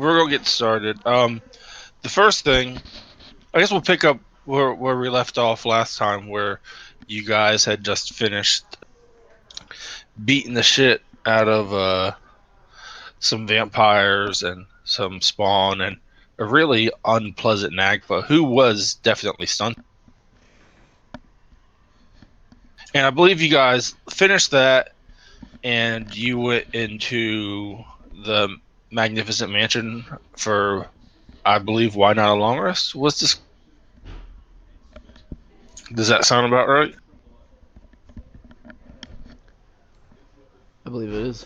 we're gonna get started. The first thing, I guess we'll pick up where we left off last time, where you guys had just finished beating the shit out of some vampires and some spawn and a really unpleasant Nagpa who was definitely stunned. And I believe you guys finished that, and you went into the magnificent mansion for, I believe, why not a long rest? What's this? Does that sound about right? I believe it is.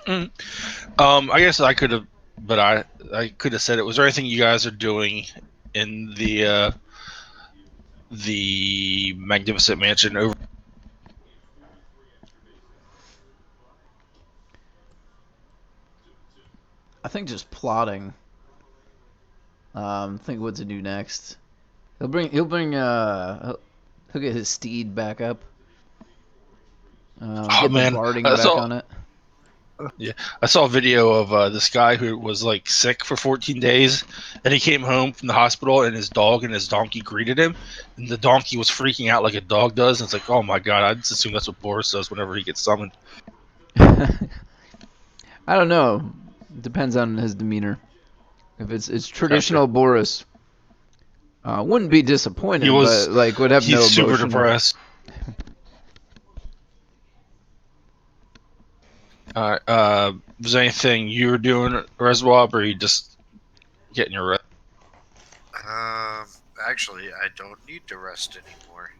I guess I could have, but I could have said it. Was there anything you guys are doing in the magnificent mansion over? I think just plotting. Think what to do next. He'll get his steed back up. Oh Get the man, barding I back saw. on it. Yeah, I saw a video of this guy who was like sick for 14 days, and he came home from the hospital, and his dog and his donkey greeted him, and the donkey was freaking out like a dog does. And it's like, oh my god, I just assume that's what Boris does whenever he gets summoned. I don't know. Depends on his demeanor. If it's Gotcha. traditional Boris, wouldn't be He disappointed, was but like would have he's no super emotion. depressed. All right. Was there anything you were doing, Reswab, or are you just getting your rest? Actually, I don't need to rest anymore.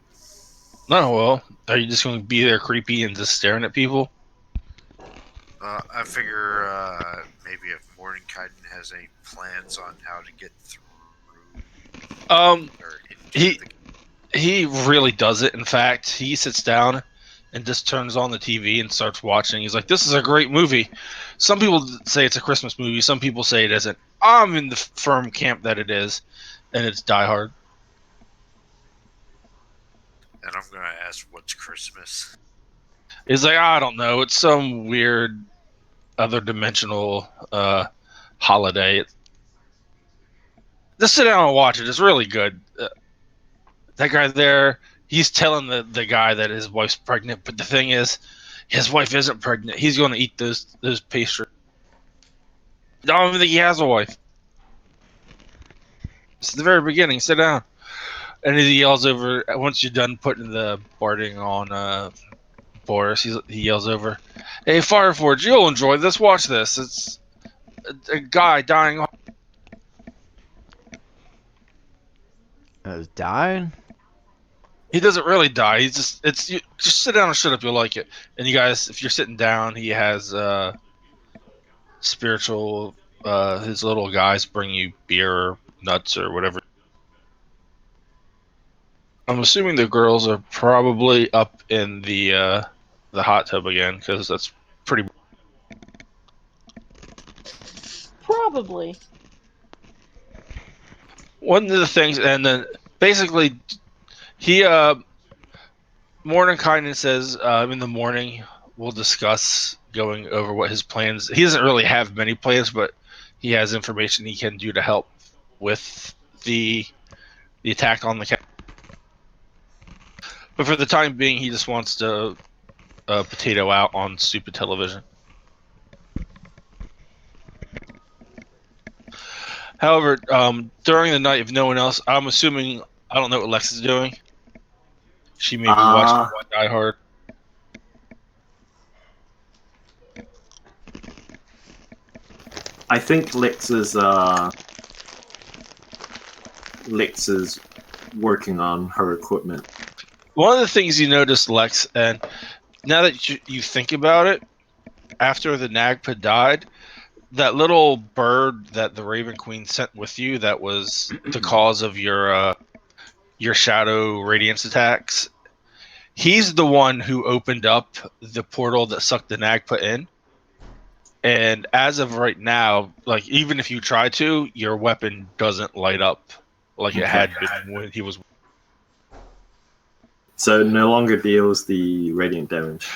No, well, are you just going to be there creepy and just staring at people? I figure maybe if Mordenkainen has any plans on how to get through or into He really does it. In fact, he sits down and just turns on the TV and starts watching. He's like, "This is a great movie." Some people say it's a Christmas movie. Some people say it isn't. I'm in the firm camp that it is, and it's Die Hard. and I'm gonna ask what's Christmas. He's like, I don't know. It's some weird other dimensional holiday. Just sit down and watch it. It's really good. That guy there, he's telling the guy that his wife's pregnant, but the thing is, his wife isn't pregnant. He's going to eat those pastries. I don't even think he has a wife. It's the very beginning. Sit down. And he yells over, once you're done putting the barding on Boris, he yells over, "Hey, Fireforge, you'll enjoy this. Watch this. It's a guy dying." Died? He doesn't really die. He's just sit down and shut up. You'll like it. And you guys, if you're sitting down, he has spiritual. His little guys bring you beer or nuts or whatever. I'm assuming the girls are probably up in the hot tub again because that's pretty. Probably. One of the things, and then basically he Mordenkainen says in the morning we'll discuss going over what his plans. He doesn't really have many plans, but he has information he can do to help with the attack on the. But for the time being, he just wants to potato out on stupid television. However, during the night, if no one else, I'm assuming, I don't know what Lex is doing. She may be watching Die Hard. I think Lix is working on her equipment. One of the things you notice, Lex, and now that you think about it, after the Nagpa died, that little bird that the Raven Queen sent with you, that was the cause of your shadow radiance attacks. He's the one who opened up the portal that sucked the Nagpa in. And as of right now, like even if you try to, your weapon doesn't light up like it had been when he was. So no longer deals the radiant damage.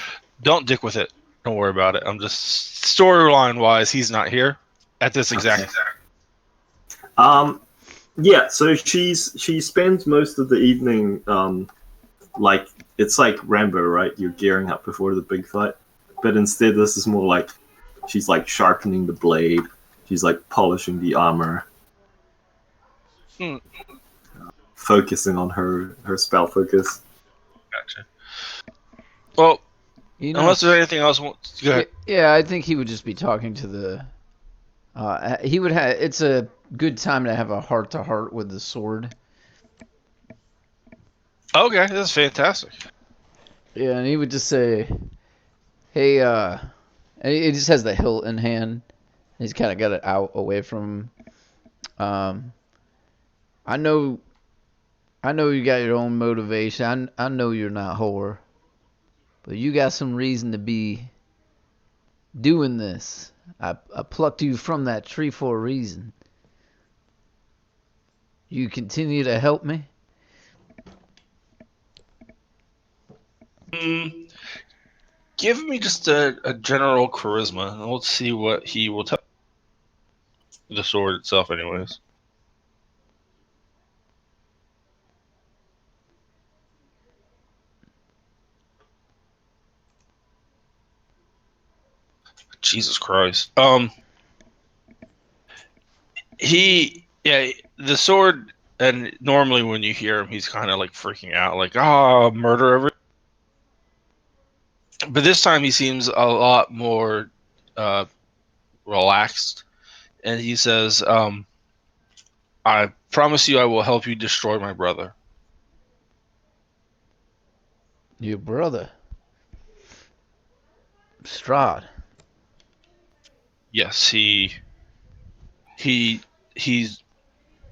Don't dick with it. Don't worry about it. I'm just storyline wise, he's not here at this exact. Okay. Yeah. So she spends most of the evening like it's like Rambo, right? You're gearing up before the big fight, but instead this is more like she's like sharpening the blade. She's like polishing the armor, Hmm. focusing on her spell focus. Gotcha. Well, You know, unless there's anything else, go ahead. yeah, I think he would just be talking to the. He would have. It's a good time to have a heart to heart with the sword. Okay, that's fantastic. Yeah, and he would just say, "Hey, and he just has the hilt in hand. He's kind of got it out away from him. I know, I know you got your own motivation. I know you're not whore, but you got some reason to be doing this. I plucked you from that tree for a reason. You continue to help me." Give me just a general charisma, and let's see what he will tell. The sword itself, anyways. Jesus Christ. The sword, and normally when you hear him, he's kind of like freaking out, like, murder everything. But this time he seems a lot more relaxed, and he says, I promise you I will help you destroy my brother. Your brother, Strahd. Yes, he's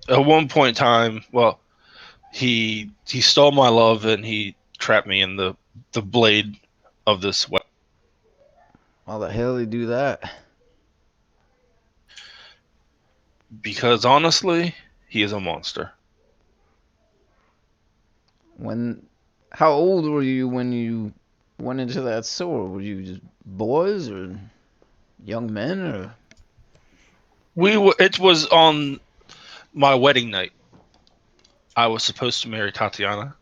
at one point in time, well, he stole my love and he trapped me in the blade of this weapon. Why the hell did he do that? Because honestly, he is a monster. When, how old were you when you went into that sword? Were you just boys or young men or? It was on my wedding night. I was supposed to marry Tatiana,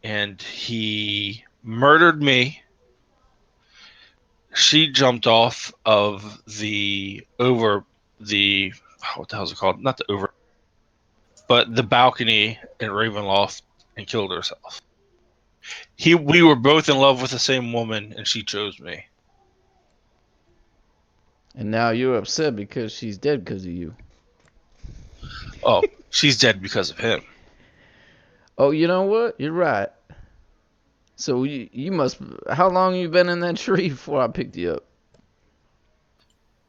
and he murdered me. She jumped off of the what the hell is it called? Not the over, but the balcony in Ravenloft and killed herself. We were both in love with the same woman, and she chose me. And now you're upset because she's dead because of you. Oh, she's dead because of him. Oh, you know what? You're right. So you must. How long you been in that tree before I picked you up?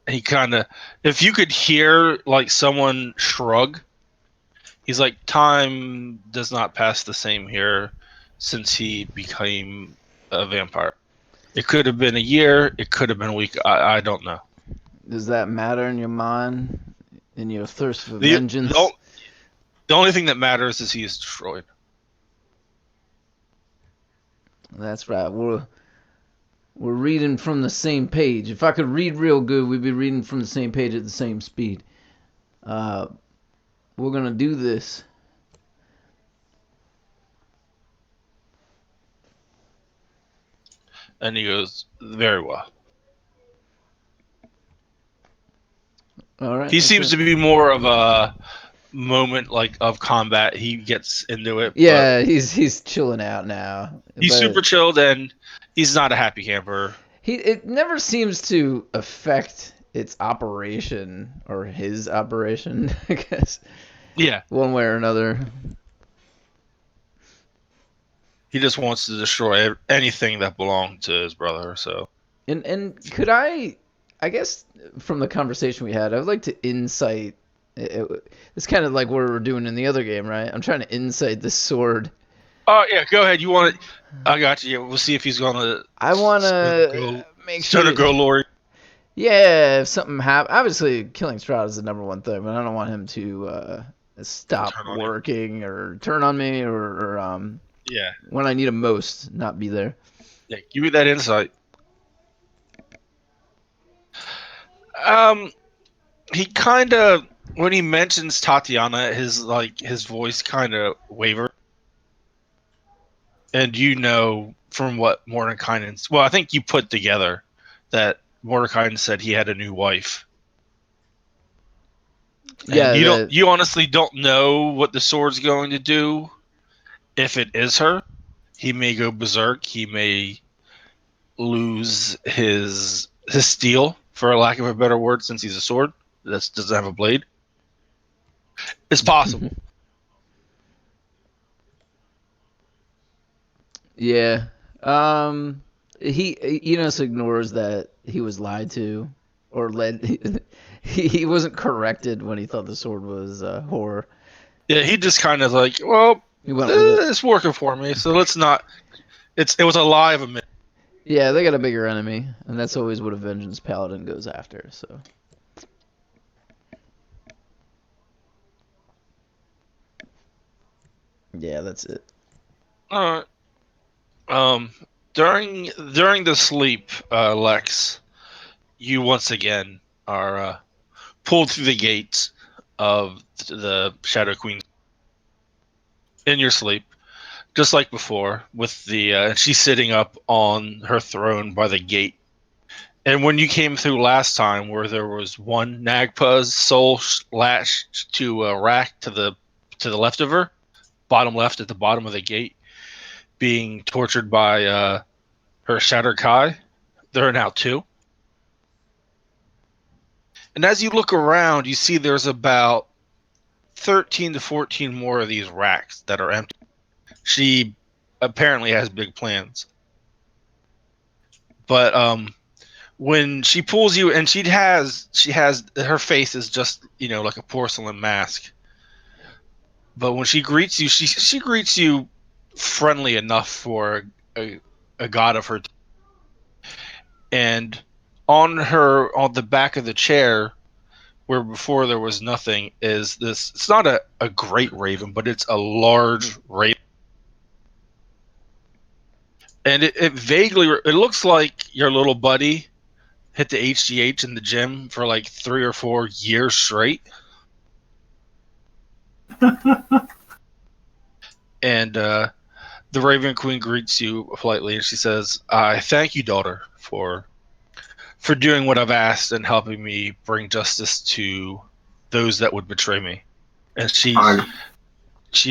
He kind of, if you could hear like someone shrug, he's like, time does not pass the same here since he became a vampire. It could have been a year. It could have been a week. I don't know. Does that matter in your mind? In your thirst for The, vengeance? the, the only thing that matters is he is destroyed. That's right. We're reading from the same page. If I could read real good, we'd be reading from the same page at the same speed. We're gonna do this. And he goes, very well. All right. He seems to be more of a moment like of combat. He gets into it, but Yeah, he's chilling out now. he's But super chilled and he's not a happy camper. it never seems to affect its operation or his operation, I guess. Yeah, One way or another. he just wants to destroy anything that belonged to his brother. So And could I guess from the conversation we had, I would like to insight. It's kind of like what we're doing in the other game, right? I'm trying to insight this sword. oh yeah, go ahead. You want it? I got you. Yeah, we'll see if he's gonna. I want to make He's sure. gonna go, Lori. Yeah, if something happens, obviously killing Strahd is the number one thing, but I don't want him to stop Turn on working or turn on me or Yeah, when I need him most, not be there. yeah. Give me that insight. He kind of, when he mentions Tatiana, his voice kind of wavers, and you know from what Mordekainen's. Well, I think you put together that Mordekainen said he had a new wife, and Yeah, that you honestly don't know what the sword's going to do. If it is her, he may go berserk. He may lose his steel, for lack of a better word, since he's a sword that doesn't have a blade. It's possible. yeah. He just ignores that he was lied to, or led. He wasn't corrected when he thought the sword was horror. Yeah, he just kind of like, well, He went with it. it's working for me, so let's not. It was a lie of a minute. Yeah, they got a bigger enemy, and that's always what a vengeance paladin goes after. So. Yeah, that's it. All right. During the sleep, Lex, you once again are pulled through the gates of the Shadow Queen in your sleep, just like before. With the she's sitting up on her throne by the gate. And when you came through last time, where there was one Nagpa's soul lashed to a rack to the left of her, bottom left at the bottom of the gate, being tortured by her Shattered Kai, there are now two. And as you look around, you see there's about 13 to 14 more of these racks that are empty. She apparently has big plans. But when she pulls you, and she has her face is just, like a porcelain mask. But when she greets you, she greets you friendly enough for a god of her. And on the back of the chair, where before there was nothing, is this. It's not a great raven, but it's a large raven. And it vaguely, it looks like your little buddy hit the HGH in the gym for like 3 or 4 years straight. And the Raven Queen greets you politely, and she says, "I thank you, daughter, for doing what I've asked and helping me bring justice to those that would betray me." And she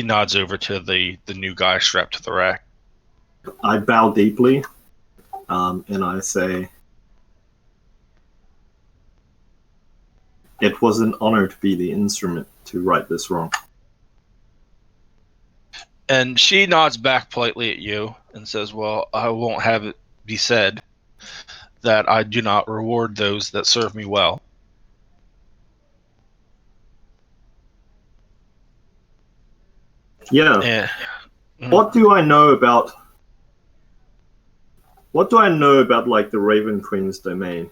nods over to the new guy strapped to the rack. I bow deeply, and I say, "It was an honor to be the instrument to right this wrong." And she nods back politely at you and says, "Well, I won't have it be said that I do not reward those that serve me well." Yeah. And What do I know about? What do I know about like the Raven Queen's domain?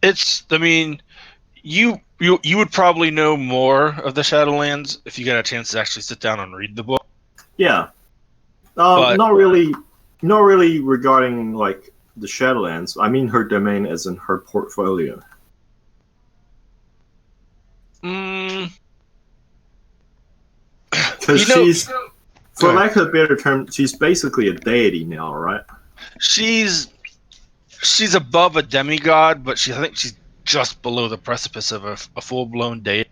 I mean, you would probably know more of the Shadowlands if you got a chance to actually sit down and read the book. Yeah. But not really. Not really regarding like the Shadowlands. I mean her domain as in her portfolio. mm, Because she's, for lack of a better term, she's basically a deity now, right? she's above a demigod, but I think she's just below the precipice of a full blown deity.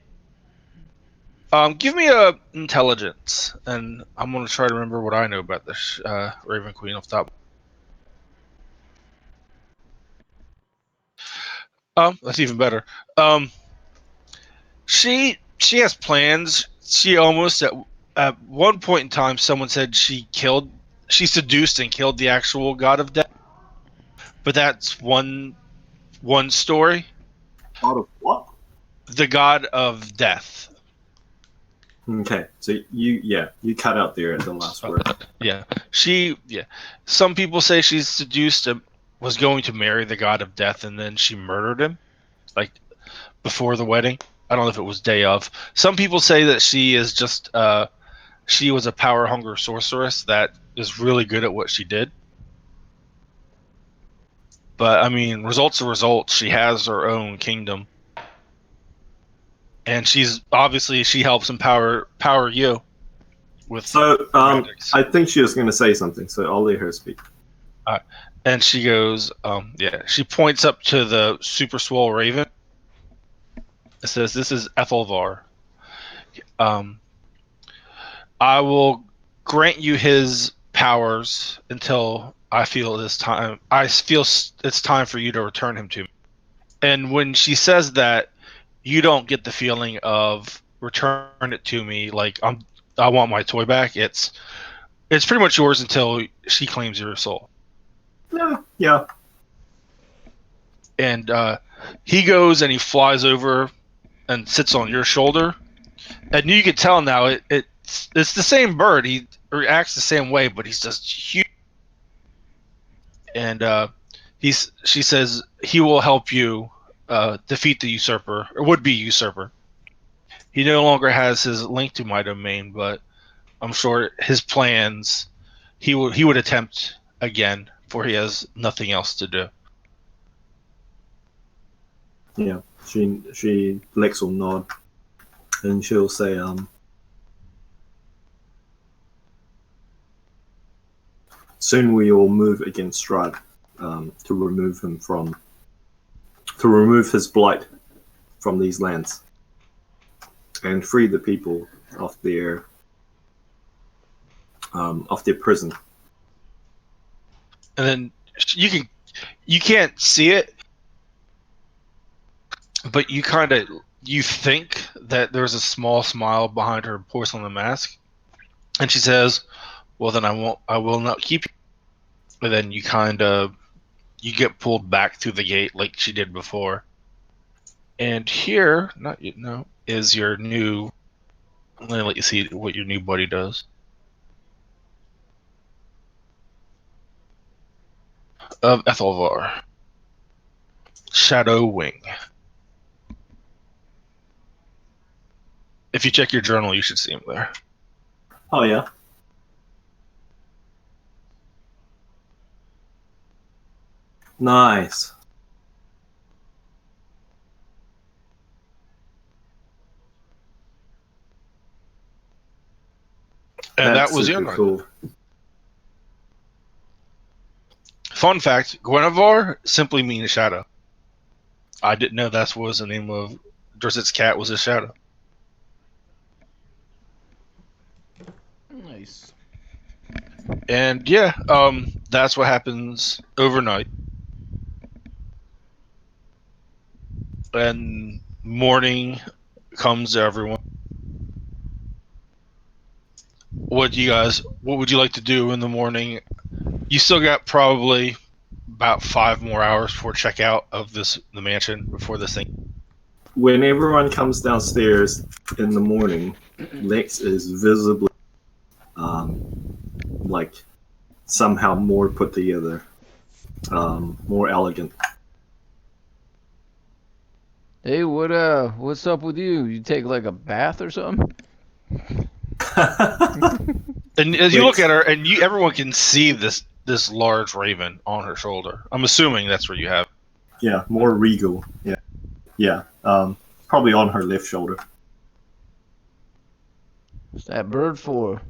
Give me a intelligence, and I'm gonna try to remember what I know about this Raven Queen off the top. That's even better. She has plans. She almost at one point in time, someone said she seduced and killed the actual god of death. But that's one story. Out of what? The god of death. Okay, so you cut out there at the last word. Yeah, some people say she's seduced and was going to marry the god of death, and then she murdered him, like before the wedding. I don't know if it was day of. Some people say that she is just she was a power hungry sorceress that is really good at what she did. But I mean, results are results. She has her own kingdom, and she helps empower you with So, magics. I think she was going to say something, so I'll let her speak. And she goes, she points up to the super swole raven. It says, "This is Ethelvar. Um, I will grant you his powers until I feel this time. I feel it's time for you to return him to me." And when she says that, you don't get the feeling of return it to me like I want my toy back. It's pretty much yours until she claims your soul. Yeah. And he goes and he flies over and sits on your shoulder, and you can tell now it's the same bird. He reacts the same way, but he's just huge. And she says he will help you defeat the usurper or would be usurper. He no longer has his link to my domain, but I'm sure his plans he would attempt again, for he has nothing else to do. Yeah. Lex will nod, and she'll say, soon we will move against Strahd, to remove his blight from these lands, and free the people of their prison. And then you can't see it, but you think that there's a small smile behind her porcelain mask, and she says, "Well, then I will not keep you." And then you get pulled back through the gate like she did before. And here, not yet, no, is your new. I'm gonna let you see what your new buddy does. Of Ethelvar, Shadow Wing. If you check your journal, you should see him there. Oh yeah. Nice. And That's that was super your cool. Fun fact: Guinevere simply means shadow. I didn't know that was the name of Drizzet's cat. Was a shadow. Nice. And yeah, that's what happens overnight. And morning comes to everyone. What would you like to do in the morning? You still got probably about 5 more hours before checkout of the mansion before this thing. When everyone comes downstairs in the morning, Lex is visibly, like, somehow more put together, more elegant. Hey, what's up with you? You take like a bath or something? And as you Wait. look at her, and everyone can see this large raven on her shoulder. I'm assuming that's where you have. Yeah, more regal. Yeah. Probably on her left shoulder. What's that bird for?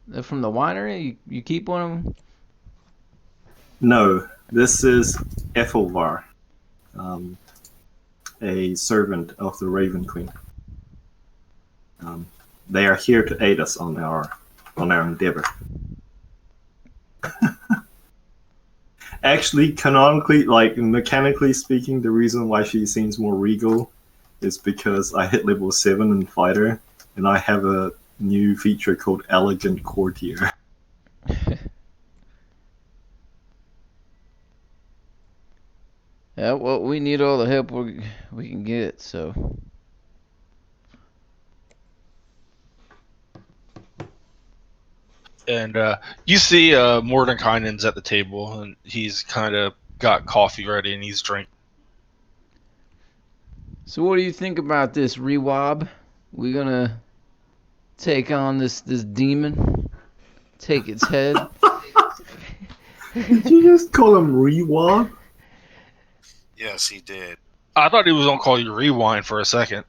That from the winery? You keep one of them? No, this is Ethelvar, a servant of the Raven Queen. They are here to aid us on our endeavor. Actually, canonically, like mechanically speaking, the reason why she seems more regal is because I hit level 7 in Fighter, and I have a new feature called Elegant Courtier. Yeah, well, we need all the help we can get, so. And you see Mordenkainen's at the table, and he's kind of got coffee ready, and he's drinking. So what do you think about this, Rewob? We gonna take on this demon? Take its head? Did you just call him Rewab? Yes, he did. I thought he was gonna call you Rewind for a second.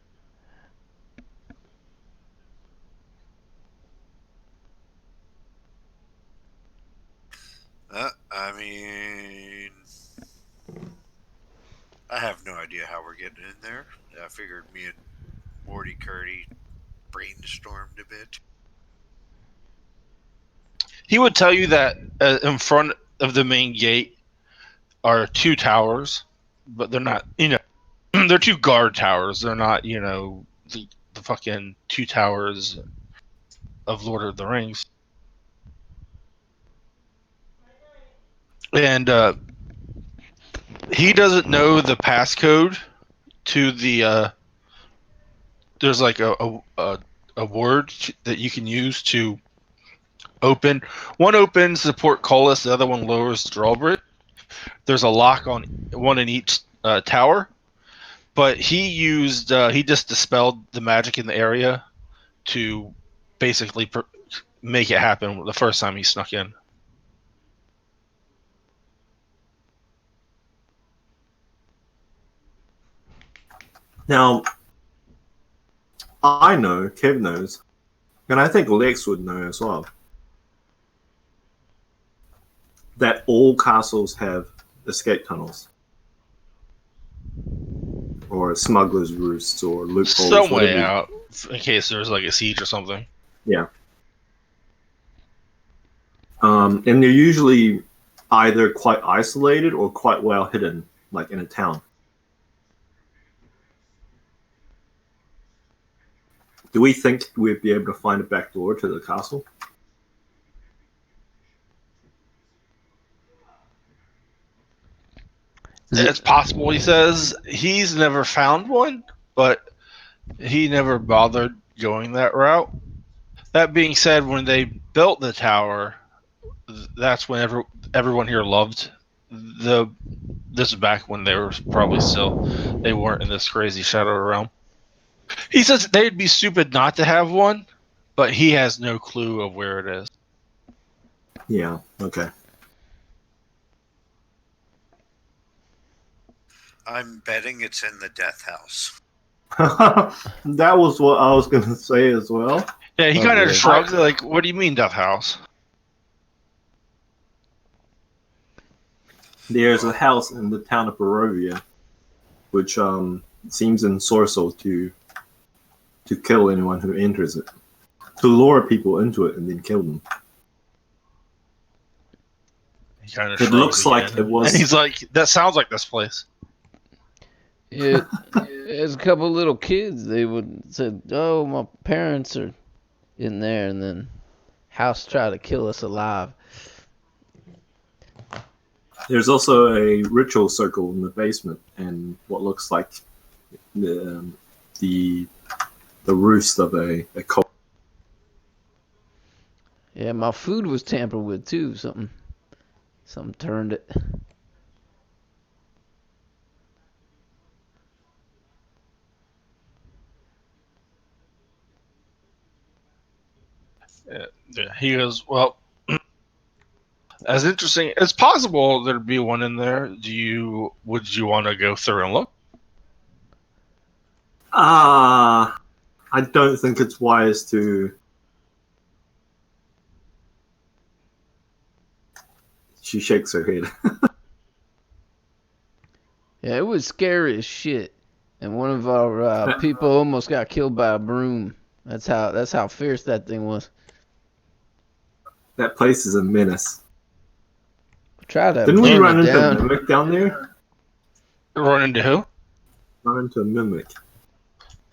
I mean, I have no idea how we're getting in there. I figured me and Morty Curdy brainstormed a bit. He would tell you that in front of the main gate are 2 towers, but they're not. They're 2 guard towers. They're not. The fucking 2 towers of Lord of the Rings. And he doesn't know the passcode to the. There's like a word that you can use to open. One opens the portcullis, the other one lowers the drawbridge. There's a lock on one in each tower, but he just dispelled the magic in the area to basically make it happen the first time he snuck in. Now, I know, Kev knows, and I think Lex would know as well, that all castles have escape tunnels. Or smuggler's roosts or loopholes. Some way whatever. out in case there's like a siege or something. Yeah. And they're usually either quite isolated or quite well hidden, like in a town. Do we think we'd be able to find a back door to the castle? It's possible, he says. He's never found one, but he never bothered going that route. That being said, when they built the tower, that's when everyone here loved the. This is back when they were probably they weren't in this crazy shadow realm. He says they'd be stupid not to have one, but he has no clue of where it is. Yeah, okay. I'm betting it's in the death house. That was what I was going to say as well. Yeah, he kind of really? shrugs like, "What do you mean, Death House?" There's a house in the town of Barovia, which seems ensorcelled to kill anyone who enters it, to lure people into it and then kill them. He kind of It looks again. like it was. And he's like, "That sounds like this place." Yeah, as a couple little kids, they would say, "Oh, my parents are in there," and then house tried to kill us alive. There's also a ritual circle in the basement, and what looks like the roost of a cult. Yeah, my food was tampered with too. Something turned it. Yeah, he goes, "Well, as interesting. It's possible there'd be one in there. Would you want to go through and look?" I don't think it's wise to. She shakes her head. Yeah, it was scary as shit. And one of our people almost got killed by a broom. That's how fierce that thing was. That place is a menace. Try to Didn't we burn run it into down. a mimic down there? Run into who? Run into a mimic.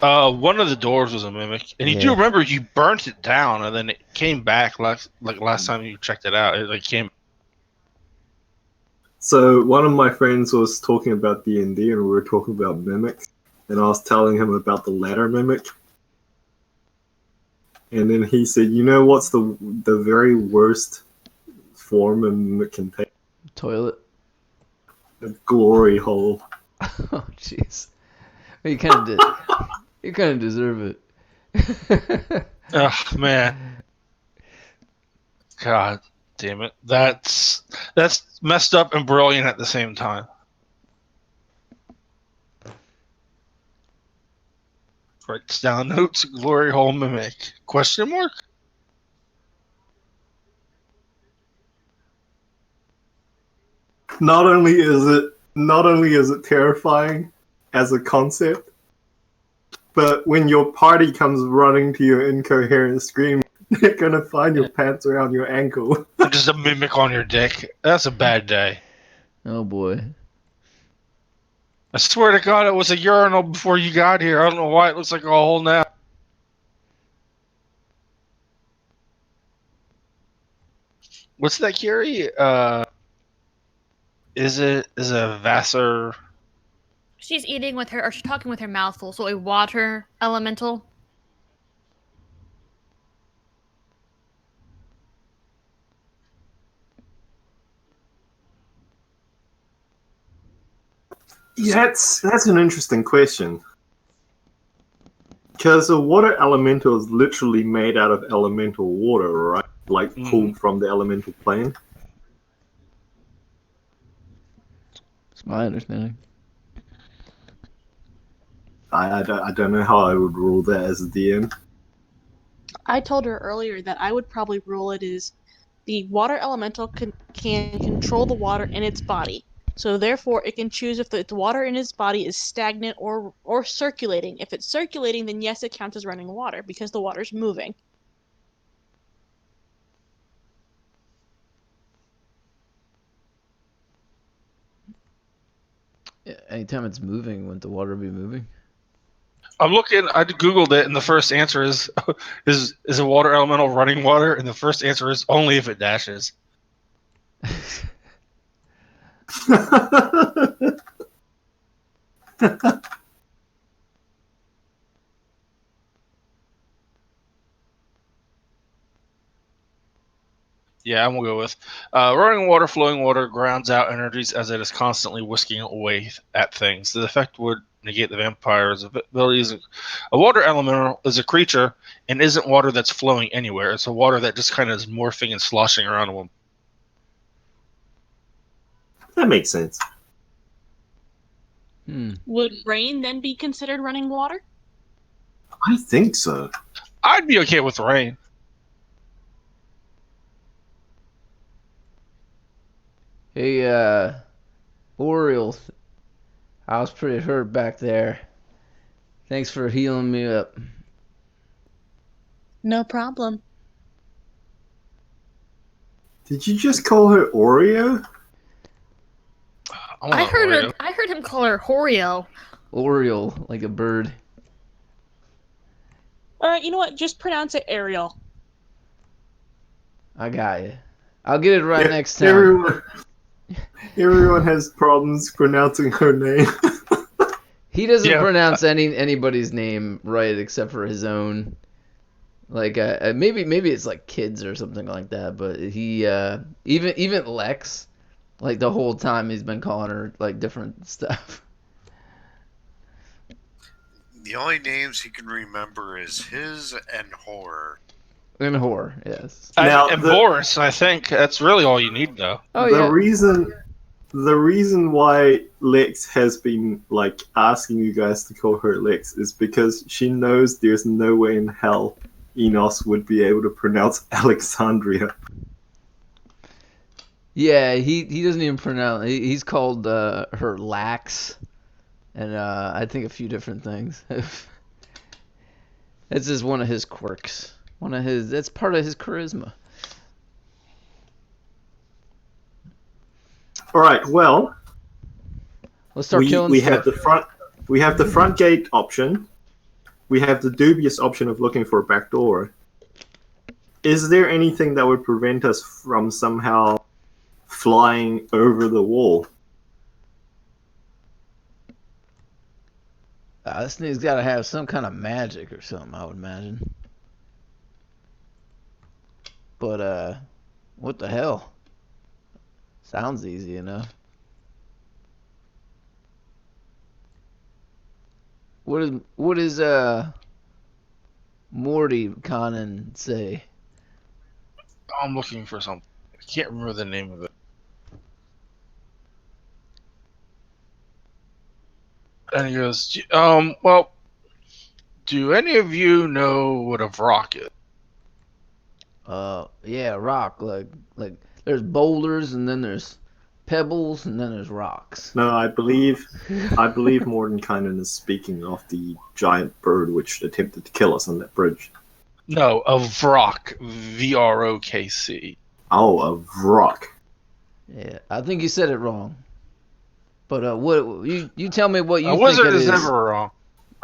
One of the doors was a mimic, and you do Yeah. remember you burnt it down, and then it came back last time you checked it out. It came. So one of my friends was talking about D&D, and we were talking about mimics, and I was telling him about the ladder mimic. And then he said, "You know what's the very worst form a mimic can take? Toilet. A glory hole." Oh, jeez. You kind of did. You kind of deserve it. Ugh, man. God damn it. That's messed up and brilliant at the same time. Writes down notes. Glory hole mimic? Question mark. Not only is it terrifying as a concept, but when your party comes running to your incoherent scream, they're gonna find your pants around your ankle. Just a mimic on your dick. That's a bad day. Oh boy. I swear to God, it was a urinal before you got here. I don't know why it looks like a hole now. What's that, Carrie? Is it a Vassar? She's eating with her, or she's talking with her mouth full, so a water elemental. Yeah, that's an interesting question. Because a water elemental is literally made out of elemental water, right? Like pulled from the elemental plane. It's my understanding. I don't know how I would rule that as a DM. I told her earlier that I would probably rule it as the water elemental can control the water in its body. So therefore, it can choose if the water in its body is stagnant or circulating. If it's circulating, then yes, it counts as running water because the water's moving. Yeah, anytime it's moving, wouldn't the water be moving? I'm looking. I googled it, and the first answer is is a water elemental running water, and the first answer is only if it dashes. Yeah, I'm gonna go with running water. Flowing water grounds out energies as it is constantly whisking away at things. The effect would negate the vampire's abilities. A water elemental is a creature and isn't water that's flowing anywhere. It's a water that just kind of is morphing and sloshing around one. That makes sense. Would rain then be considered running water? I think so. I'd be okay with rain. Hey, Oriole. I was pretty hurt back there. Thanks for healing me up. No problem. Did you just call her Oreo? I heard him call her Horeo. Oriole, like a bird. Alright, you know what? Just pronounce it Ariel. I got you. I'll get it right next time. Everyone has problems pronouncing her name. He doesn't pronounce anybody's name right except for his own. Like maybe it's like kids or something like that. But he even Lex, like the whole time he's been calling her like different stuff. The only names he can remember is his and horror. And whore, yes. And Boris, I think that's really all you need, though. Oh the yeah. the reason why Lex has been like asking you guys to call her Lex is because she knows there's no way in hell Enos would be able to pronounce Alexandria. Yeah, he doesn't even pronounce. He's called her Lax, and I think a few different things. That's just one of his quirks. That's part of his charisma. All right, well, Let's start killing we stuff. have the front gate option. We have the dubious option of looking for a back door. Is there anything that would prevent us from somehow flying over the wall? This thing's got to have some kind of magic or something, I would imagine. But what the hell? Sounds easy enough. What is Morty Conan say? I'm looking for something. I can't remember the name of it. And he goes, well, Do any of you know what a vrock is? Yeah, rock. Like there's boulders and then there's pebbles and then there's rocks. No, I believe Mordenkainen is speaking of the giant bird which attempted to kill us on that bridge. No, a vrock. VROKC. Oh, a vrock. Yeah, I think you said it wrong. But what you tell me what you A think wizard it is is. never wrong.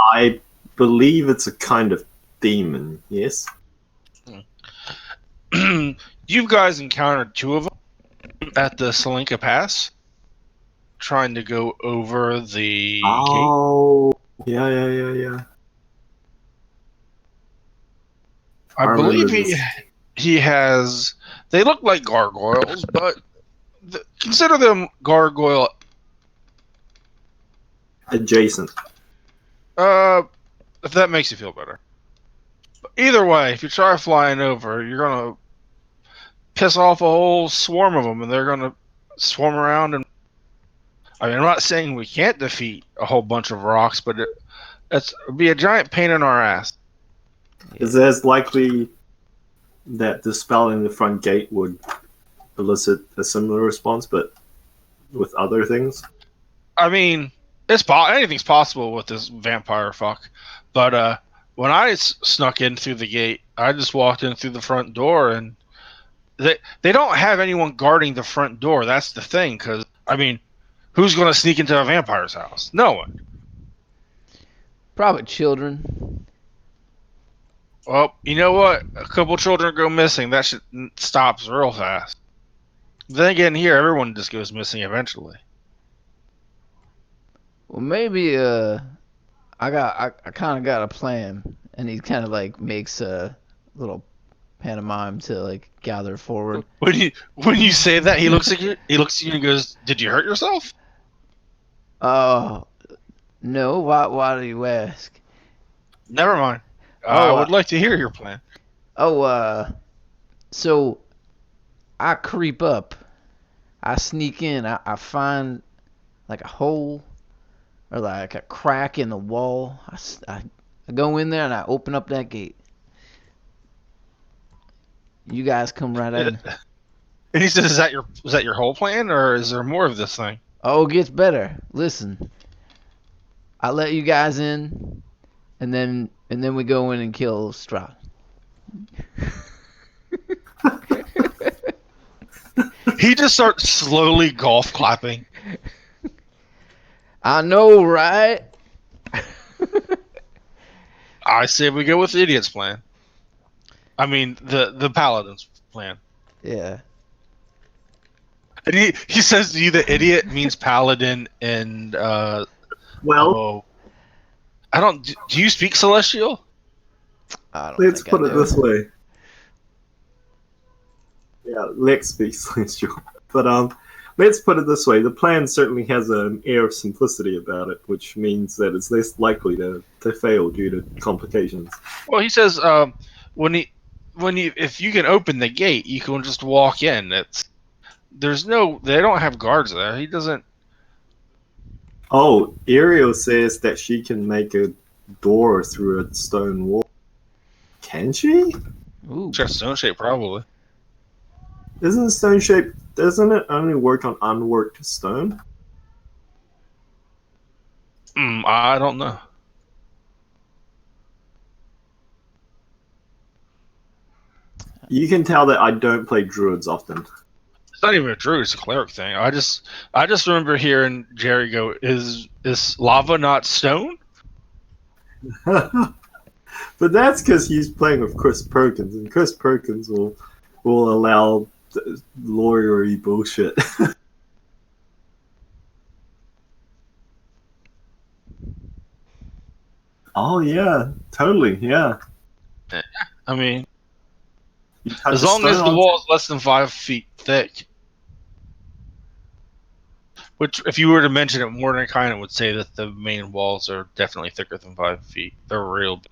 I believe it's a kind of demon, yes? You guys encountered two of them at the Salinka Pass, trying to go over the gate. Oh, yeah. I remember believe this. he has. They look like gargoyles, but consider them gargoyle. Adjacent. If that makes you feel better. But either way, if you try flying over, you're gonna piss off a whole swarm of them, and they're gonna swarm around. And I mean, I'm not saying we can't defeat a whole bunch of rocks, but it'd be a giant pain in our ass. Is it as likely that dispelling the front gate would elicit a similar response, but with other things? I mean, anything's possible with this vampire fuck. But when I snuck in through the gate, I just walked in through the front door, and they don't have anyone guarding the front door. That's the thing, because I mean, who's going to sneak into a vampire's house? No one. Probably children. Well, you know what? A couple children go missing. That shit stops real fast. Then again, here everyone just goes missing eventually. Well, maybe I kind of got a plan, and he kind of like makes a little pantomime to like gather forward. When you say that, he looks at you. He looks at you and goes, "Did you hurt yourself?" No. Why do you ask? Never mind. I would like to hear your plan. So I creep up. I sneak in. I find like a hole or like a crack in the wall. I go in there and I open up that gate. You guys come right in. And he says, "Is that your whole plan, or is there more of this thing?" Oh, it gets better. Listen, I let you guys in, and then we go in and kill Strahd. He just starts slowly golf clapping. I know, right? I say we go with the idiot's plan. I mean, the paladin's plan. Yeah. And he says to you that idiot means paladin, and Well, I don't. Do you speak Celestial? I don't let's think I put it do. this way. Yeah, Lex speaks celestial. But let's put it this way. The plan certainly has an air of simplicity about it, which means that it's less likely to fail due to complications. Well, he says if you can open the gate, you can just walk in. They don't have guards there. He doesn't. Oh, Ariel says that she can make a door through a stone wall. Can she? Ooh. Just stone shape, probably. Isn't stone shape? Doesn't it only work on unworked stone? I don't know. You can tell that I don't play druids often. It's not even a druid; it's a cleric thing. I just remember hearing Jerry go, "Is lava not stone?" But that's because he's playing with Chris Perkins, and Chris Perkins will allow lawyery bullshit. Oh yeah, totally, yeah. I mean, You touch as a long as stone the on- wall is less than 5 feet thick. Which, if you were to mention it, Mordecai would say that the main walls are definitely thicker than 5 feet. They're real big.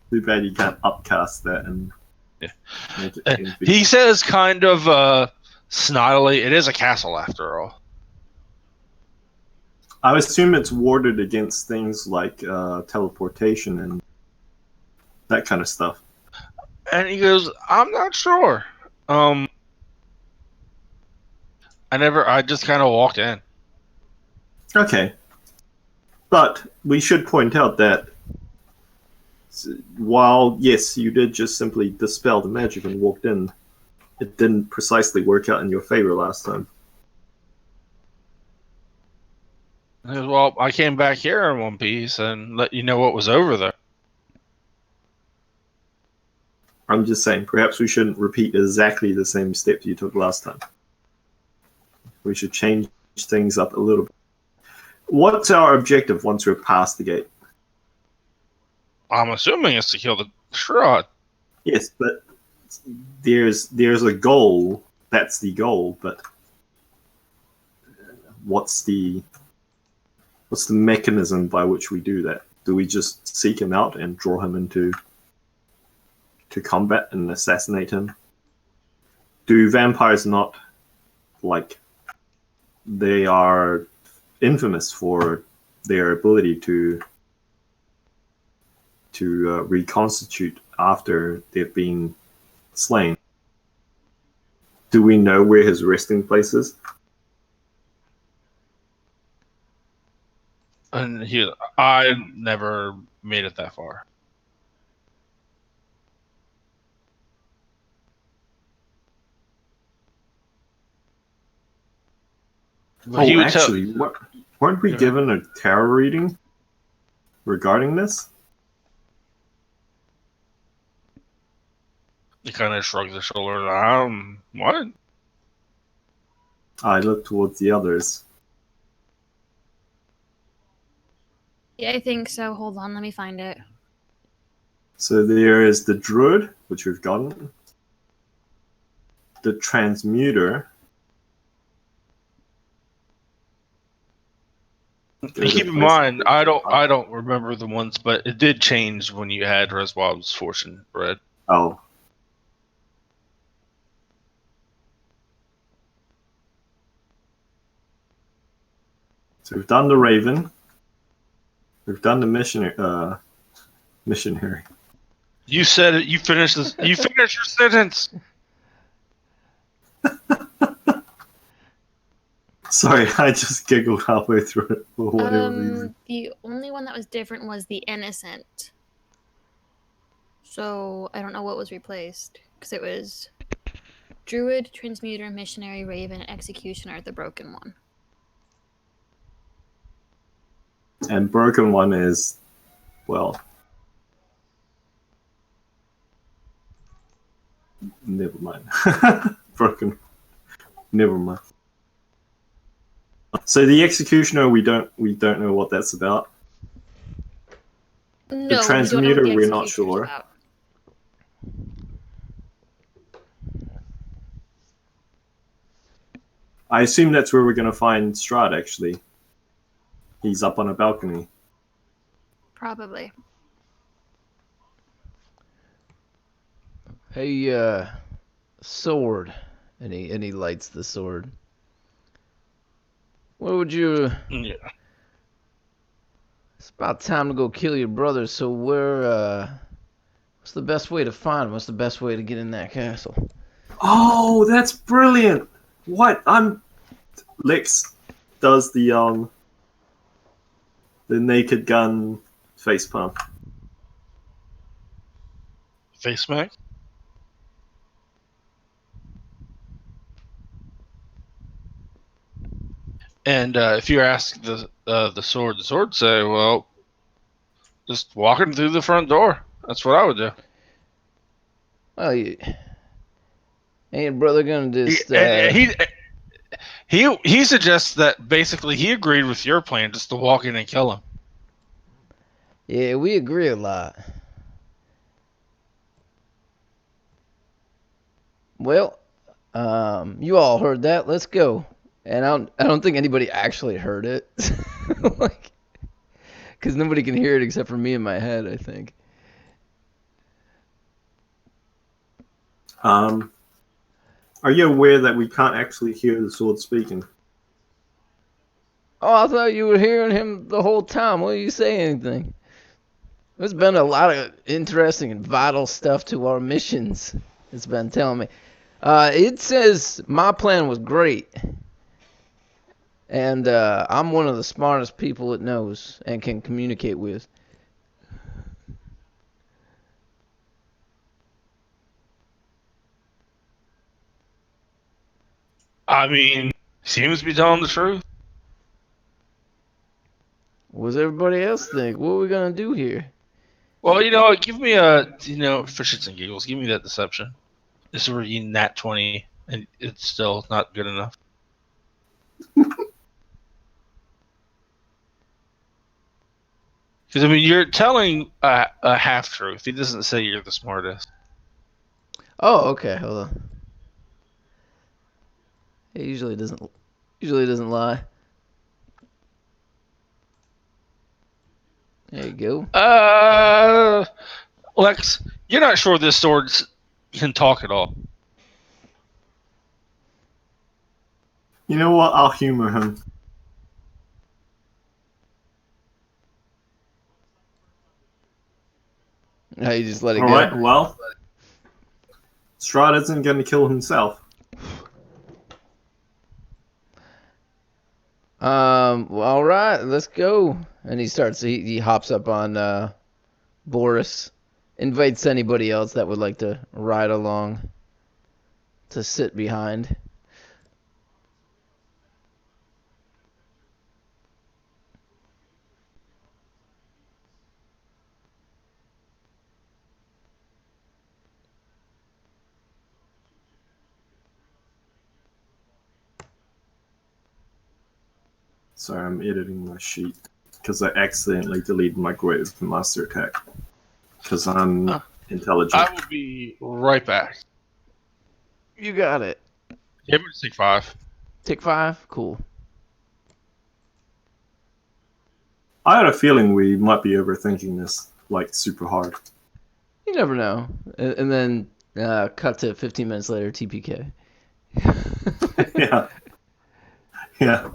Too bad you can't upcast that and make it 10 feet. He says kind of snottily, it is a castle after all. I assume it's warded against things like teleportation and that kind of stuff. And he goes, I'm not sure. I just kind of walked in. Okay. But we should point out that while, yes, you did just simply dispel the magic and walked in, it didn't precisely work out in your favor last time. He goes, well, I came back here in one piece and let you know what was over there. I'm just saying, perhaps we shouldn't repeat exactly the same steps you took last time. We should change things up a little bit. What's our objective once we're past the gate? I'm assuming it's to kill the Strahd. Yes, but there's a goal. That's the goal, but what's the mechanism by which we do that? Do we just seek him out and draw him into combat and assassinate him? Do vampires not, like, they are infamous for their ability to reconstitute after they've been slain? Do we know where his resting place is? And I never made it that far. But he would Actually, weren't we given a tarot reading regarding this? He kind of shrugs his shoulders. What? I look towards the others. Yeah, I think so. Hold on, let me find it. So there is the druid, which we've gotten. The transmuter. Keep in mind, I don't remember the ones, but it did change when you had Reswald's fortune read. Oh. So we've done the raven. We've done the missionary. You said it. You finished this. You finished your sentence. Sorry, I just giggled halfway through it for whatever reason. The only one that was different was the innocent. So I don't know what was replaced because it was druid, transmuter, missionary, raven, executioner, the broken one. And broken one is, well, never mind. Broken. Never mind. So the executioner, we don't know what that's about. No, The transmuter, we don't know what the we're not executioner's sure. about. I assume that's where we're going to find Strahd, actually. He's up on a balcony. Probably. Hey, sword. And he lights the sword. What would you... Yeah. It's about time to go kill your brother, so what's the best way to find him? What's the best way to get in that castle? Oh, that's brilliant! What? Lex does the Naked Gun facepalm. Face smack. And if you ask the sword say, well, just walking through the front door. That's what I would do. Well, ain't your brother gonna just... He suggests that basically he agreed with your plan, just to walk in and kill him. Yeah, we agree a lot. Well, you all heard that. Let's go. And I don't think anybody actually heard it, like, because nobody can hear it except for me in my head, I think. Are you aware that we can't actually hear the sword speaking? Oh, I thought you were hearing him the whole time. Why didn't you say anything? There's been a lot of interesting and vital stuff to our missions. It's been telling me. It says my plan was great. And I'm one of the smartest people it knows and can communicate with. I mean, seems to be telling the truth. What does everybody else think? What are we going to do here? Well, give me for shits and giggles, give me that deception. This is where you nat 20, and it's still not good enough. Because, I mean, you're telling a half-truth. He doesn't say you're the smartest. Oh, okay. Hold on. He usually doesn't lie. There you go. Lex, you're not sure this sword can talk at all. You know what? I'll humor him. Now you just let it All go. right. Well, Strahd isn't going to kill himself. Well, all right, let's go. And he hops up on Boris, invites anybody else that would like to ride along to sit behind. Sorry, I'm editing my sheet because I accidentally deleted my Grave Master attack. Because I'm intelligent. I will be right back. You got it. Yeah, but take 5. Take 5? Cool. I had a feeling we might be overthinking this, like, super hard. You never know. And then cut to 15 minutes later, TPK. Yeah. Yeah.